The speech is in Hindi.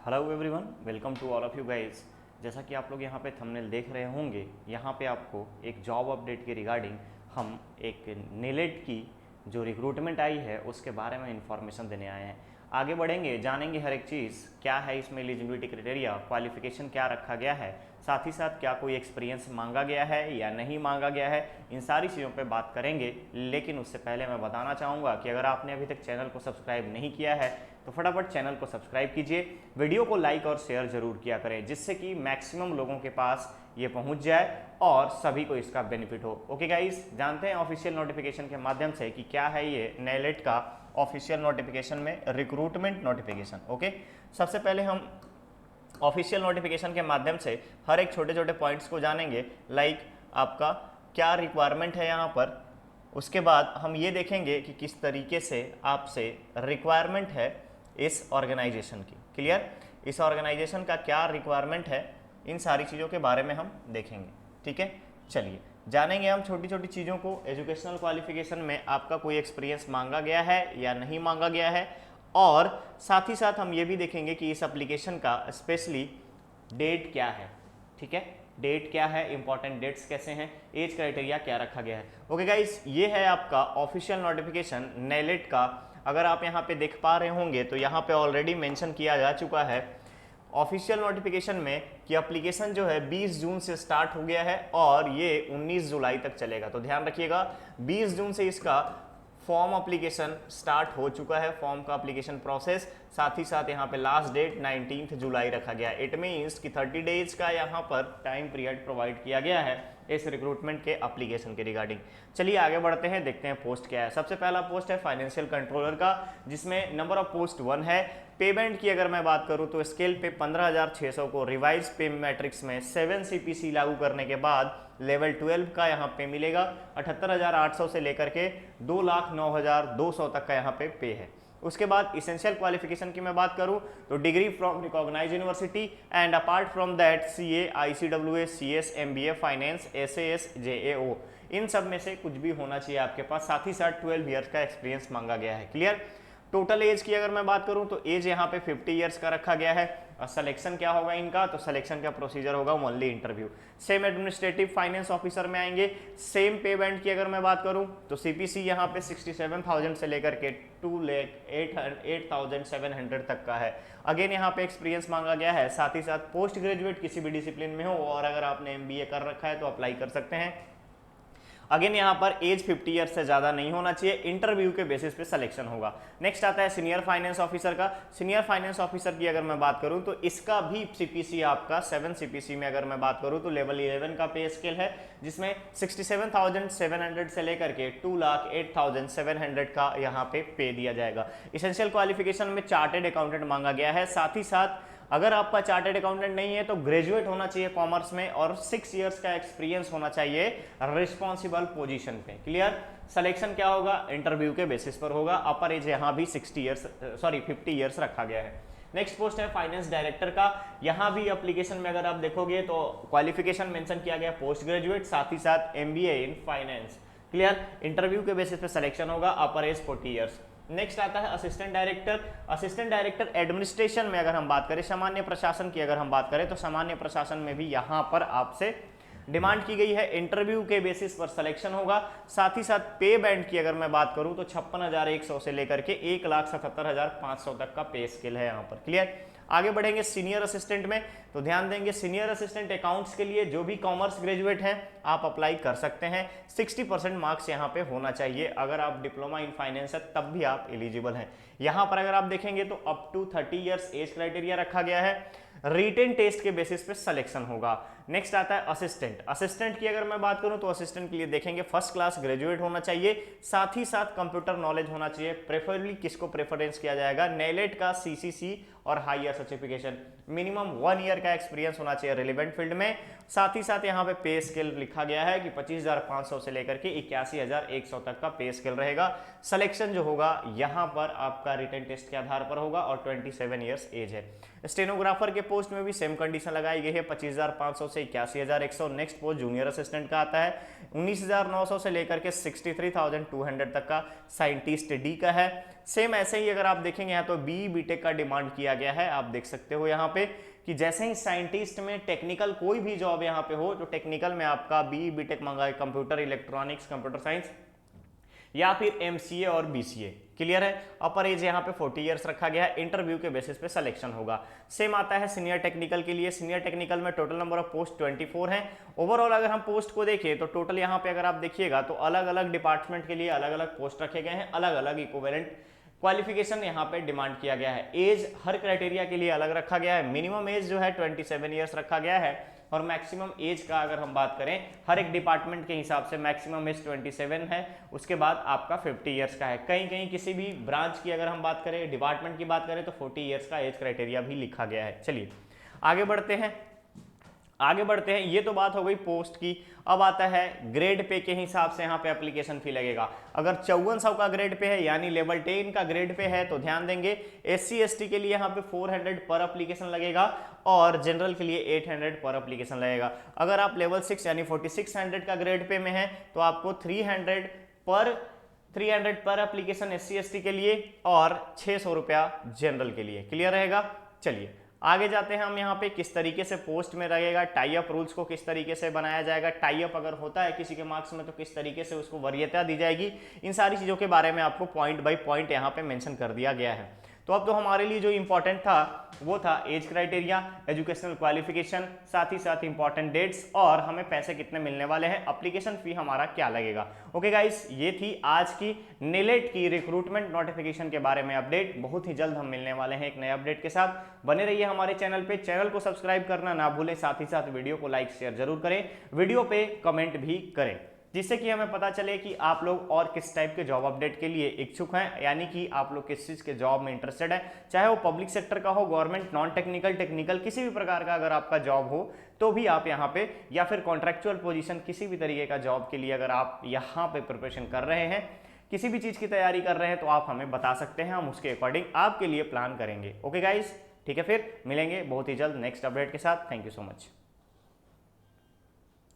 Hello everyone, welcome to all of you guys. जैसा कि आप लोग यहाँ पे थंबनेल देख रहे होंगे, यहाँ पे आपको एक जॉब अपडेट के रिगार्डिंग हम एक नेलेट की जो रिक्रूटमेंट आई है उसके बारे में इंफॉर्मेशन देने आए हैं। आगे बढ़ेंगे, जानेंगे हर एक चीज़, क्या है इसमें एलिजिबिलिटी क्राइटेरिया, क्वालिफिकेशन क्या रखा गया है, साथ ही साथ क्या कोई एक्सपीरियंस मांगा गया है या नहीं मांगा गया है, इन सारी चीज़ों पे बात करेंगे। लेकिन उससे पहले मैं बताना चाहूँगा कि अगर आपने अभी तक चैनल को सब्सक्राइब नहीं किया है तो फटाफट चैनल को सब्सक्राइब कीजिए, वीडियो को लाइक और शेयर जरूर किया करें, जिससे कि मैक्सिमम लोगों के पास ये पहुंच जाए और सभी को इसका बेनिफिट हो। ओके गाइस, जानते हैं ऑफिशियल नोटिफिकेशन के माध्यम से कि क्या है ये नेलेट का ऑफिशियल नोटिफिकेशन में रिक्रूटमेंट नोटिफिकेशन। ओके, सबसे पहले हम ऑफिशियल नोटिफिकेशन के माध्यम से हर एक छोटे छोटे पॉइंट्स को जानेंगे, लाइक आपका क्या रिक्वायरमेंट है यहाँ पर। उसके बाद हम ये देखेंगे कि किस तरीके से आपसे रिक्वायरमेंट है इस ऑर्गेनाइजेशन की। क्लियर, इस ऑर्गेनाइजेशन का क्या रिक्वायरमेंट है, इन सारी चीज़ों के बारे में हम देखेंगे। ठीक है, चलिए जानेंगे हम छोटी छोटी चीज़ों को। एजुकेशनल क्वालिफिकेशन में आपका कोई एक्सपीरियंस मांगा गया है या नहीं मांगा गया है, और साथ ही साथ हम ये भी देखेंगे कि इस एप्लीकेशन का स्पेशली डेट क्या है। ठीक है, डेट क्या है, इंपॉर्टेंट डेट्स कैसे हैं, एज क्राइटेरिया क्या रखा गया है। ओके गाइस, ये है आपका ऑफिशियल नोटिफिकेशन नेलेट का। अगर आप यहाँ पे देख पा रहे होंगे तो यहाँ पे ऑलरेडी मेंशन किया जा चुका है ऑफिशियल नोटिफिकेशन में कि एप्लीकेशन जो है 20 जून से स्टार्ट हो गया है और ये 19 जुलाई तक चलेगा। तो ध्यान रखिएगा, 20 जून से इसका फॉर्म एप्लीकेशन स्टार्ट हो चुका है, फॉर्म का एप्लीकेशन प्रोसेस। साथ ही साथ यहाँ पे लास्ट डेट 19 जुलाई रखा गया है। इट मीन्स कि 30 डेज का यहाँ पर टाइम पीरियड प्रोवाइड किया गया है इस रिक्रूटमेंट के एप्लीकेशन के रिगार्डिंग। चलिए आगे बढ़ते हैं, देखते हैं पोस्ट क्या है। सबसे पहला पोस्ट है फाइनेंशियल कंट्रोलर का, जिसमें नंबर ऑफ पोस्ट 1 है। पेमेंट की अगर मैं बात करूं तो स्केल पे 15,600 को रिवाइज पे मैट्रिक्स में 7 CPC लागू करने के बाद लेवल 12 का यहाँ पे मिलेगा। 78,800 से लेकर के 2,09,200 तक का यहाँ पे है। उसके बाद इसेंशियल क्वालिफिकेशन की मैं बात करूं तो degree from recognise university and apart from that CA, ICWA, CS, MBA, finance, SAS, JAO, इन सब में से कुछ भी होना चाहिए आपके पास। साथ ही साथ 12 ईयर्स का एक्सपीरियंस मांगा गया है। क्लियर। टोटल एज की अगर मैं बात करूं तो एज यहाँ पे 50 ईयर्स का रखा गया है। और सिलेक्शन क्या होगा इनका, तो सिलेक्शन का प्रोसीजर होगा only interview. Same administrative finance officer में आएंगे। सेम पे बैंड की अगर मैं बात करूं तो CPC यहाँ पे 67,000 से लेकर के 2,08,700 तक का है। अगेन यहाँ पे एक्सपीरियंस मांगा गया है। साथ ही साथ पोस्ट ग्रेजुएट किसी भी डिसिप्लिन में हो, और अगर आपने MBA कर रखा है तो अप्लाई कर सकते हैं। अगेन यहाँ पर एज 50 ईयर्स से ज्यादा नहीं होना चाहिए। इंटरव्यू के बेसिस पे सिलेक्शन होगा। नेक्स्ट आता है सीनियर फाइनेंस ऑफिसर का। सीनियर फाइनेंस ऑफिसर की अगर मैं बात करूं तो इसका भी CPC आपका 7 CPC में अगर मैं बात करूं तो लेवल 11 का पे स्केल है, जिसमें 67,700 से लेकर के 2,08,700 का यहाँ पे दिया जाएगा। इसेंशियल क्वालिफिकेशन में चार्टेड अकाउंटेंट मांगा गया है। साथ ही साथ अगर आपका चार्टेड अकाउंटेंट नहीं है तो ग्रेजुएट होना चाहिए कॉमर्स में, और 6 इयर्स का एक्सपीरियंस होना चाहिए रिस्पॉन्सिबल पोजीशन पे। क्लियर। सिलेक्शन क्या होगा, इंटरव्यू के बेसिस पर होगा। अपर एज यहाँ भी 50 ईयर्स रखा गया है। नेक्स्ट पोस्ट है फाइनेंस डायरेक्टर का। यहाँ भी एप्लीकेशन में अगर आप देखोगे तो क्वालिफिकेशन मेंशन किया गया पोस्ट ग्रेजुएट, साथ ही साथ MBA in finance. Clear. Interview के बेसिस पे सिलेक्शन होगा। अपर एज 40 ईयर्स। नेक्स्ट आता है assistant director. Assistant director administration में अगर हम बात करें, सामान्य प्रशासन की अगर हम बात करें तो सामान्य प्रशासन में भी यहाँ पर आपसे डिमांड की गई है। इंटरव्यू के बेसिस पर सिलेक्शन होगा। साथ ही साथ पे बैंड की अगर मैं बात करूं तो 56,100 से लेकर के 1,77,500 तक का पे स्केल है यहाँ पर। क्लियर। आगे बढ़ेंगे सीनियर असिस्टेंट में, तो ध्यान देंगे सीनियर असिस्टेंट अकाउंट्स के लिए जो भी कॉमर्स ग्रेजुएट हैं आप अप्लाई कर सकते हैं। 60% मार्क्स यहाँ पे होना चाहिए। अगर आप डिप्लोमा इन फाइनेंस है तब भी आप एलिजिबल हैं। यहाँ पर अगर आप देखेंगे तो up to 30 years age criteria रखा गया है। रिटेन टेस्ट के बेसिस पे सिलेक्शन होगा। नेक्स्ट आता है असिस्टेंट। असिस्टेंट की अगर मैं बात करूं तो असिस्टेंट के लिए देखेंगे फर्स्ट क्लास ग्रेजुएट होना चाहिए। साथ ही साथ कंप्यूटर नॉलेज होना चाहिए। प्रेफरेबली किसको प्रेफरेंस किया जाएगा, नेलेट का CCC और हायर सर्टिफिकेशन। मिनिमम 1 ईयर का एक्सपीरियंस होना चाहिए रिलेवेंट फील्ड में। साथ ही साथ यहाँ पे स्केल लिखा गया है कि 25,500 से लेकर के 81,100 तक का पे स्केल रहेगा। सिलेक्शन जो होगा यहाँ पर आपका रिटन टेस्ट के आधार पर होगा और 27 ईयर्स एज है। स्टेनोग्राफर के पोस्ट में भी सेम कंडीशन लगाई गई है, 25,500 से 81,100। नेक्स्ट पोस्ट जूनियर असिस्टेंट का आता है, 19,900 से लेकर के 63,200 तक का साइंटिस्ट D का है। सेम ऐसे ही अगर आप देखेंगे यहाँ तो बी बीटेक का डिमांड किया गया है। आप देख सकते हो यहाँ पे कि जैसे ही साइंटिस्ट में टेक्निकल कोई भी जॉब यहाँ पे हो, जो टेक्निकल में आपका बी बीटेक मांगा है, कंप्यूटर इलेक्ट्रॉनिक्स, कंप्यूटर साइंस या फिर एमसीए और बीसीए, क्लियर है। अपर एज यहाँ पे 40 इयर्स रखा गया है। इंटरव्यू के बेसिस पे सिलेक्शन होगा। सेम आता है सीनियर टेक्निकल के लिए। सीनियर टेक्निकल में टोटल नंबर ऑफ पोस्ट 24 हैं। ओवरऑल अगर हम पोस्ट को देखें तो टोटल यहाँ पे अगर आप देखिएगा तो अलग अलग डिपार्टमेंट के लिए अलग अलग पोस्ट रखे गए हैं, अलग अलग इक्विवेलेंट क्वालिफिकेशन यहाँ पे डिमांड किया गया है। एज हर क्राइटेरिया के लिए अलग रखा गया है। मिनिमम एज जो है 27 ईयर्स रखा गया है और मैक्सिमम एज का अगर हम बात करें हर एक डिपार्टमेंट के हिसाब से मैक्सिमम एज 27 है, उसके बाद आपका 50 ईयर्स का है। कहीं कहीं किसी भी ब्रांच की अगर हम बात करें, डिपार्टमेंट की बात करें तो 40 ईयर्स का एज क्राइटेरिया भी लिखा गया है। चलिए आगे बढ़ते हैं। ये तो बात हो गई पोस्ट की। अब आता है ग्रेड पे के हिसाब से यहाँ पे एप्लीकेशन फी लगेगा। अगर 5400 का ग्रेड पे है यानी लेवल 10 का ग्रेड पे है तो ध्यान देंगे SC ST के लिए यहाँ पे 400 पर एप्लीकेशन लगेगा और जनरल के लिए 800 पर एप्लीकेशन लगेगा। अगर आप लेवल 6 यानी 4600 का ग्रेड पे में है तो आपको 300 पर एप्लीकेशन SC ST के लिए और 600 रुपया जनरल के लिए। क्लियर रहेगा। चलिए आगे जाते हैं हम यहाँ पे किस तरीके से पोस्ट में रहेगा, टाई अप रूल्स को किस तरीके से बनाया जाएगा, टाई अप अगर होता है किसी के मार्क्स में तो किस तरीके से उसको वरीयता दी जाएगी, इन सारी चीज़ों के बारे में आपको पॉइंट बाय पॉइंट यहाँ पे मेंशन कर दिया गया है। तो अब तो हमारे लिए जो इंपॉर्टेंट था वो था एज क्राइटेरिया, एजुकेशनल क्वालिफिकेशन, साथ ही साथ इंपॉर्टेंट डेट्स और हमें पैसे कितने मिलने वाले हैं, एप्लीकेशन फी हमारा क्या लगेगा। ओके गाइस, ये थी आज की नेलेट की रिक्रूटमेंट नोटिफिकेशन के बारे में अपडेट। बहुत ही जल्द हम मिलने वाले हैं एक नए अपडेट के साथ। बने रहिए हमारे चैनल पे, चैनल को सब्सक्राइब करना ना भूलें, साथ ही साथ वीडियो को लाइक शेयर जरूर करें, वीडियो पे कमेंट भी करें, जिससे कि हमें पता चले कि आप लोग और किस टाइप के जॉब अपडेट के लिए इच्छुक हैं, यानी कि आप लोग किस चीज़ के जॉब में इंटरेस्टेड है, चाहे वो पब्लिक सेक्टर का हो, गवर्नमेंट, नॉन टेक्निकल, टेक्निकल, किसी भी प्रकार का अगर आपका जॉब हो तो भी आप यहाँ पे, या फिर कॉन्ट्रैक्चुअल पोजीशन किसी भी तरीके का जॉब के लिए अगर आप यहाँ पे प्रिपरेशन कर रहे हैं, किसी भी चीज़ की तैयारी कर रहे हैं तो आप हमें बता सकते हैं, हम उसके अकॉर्डिंग आपके लिए प्लान करेंगे। ओके गाइज, ठीक है, फिर मिलेंगे बहुत ही जल्द नेक्स्ट अपडेट के साथ। Thank you so much.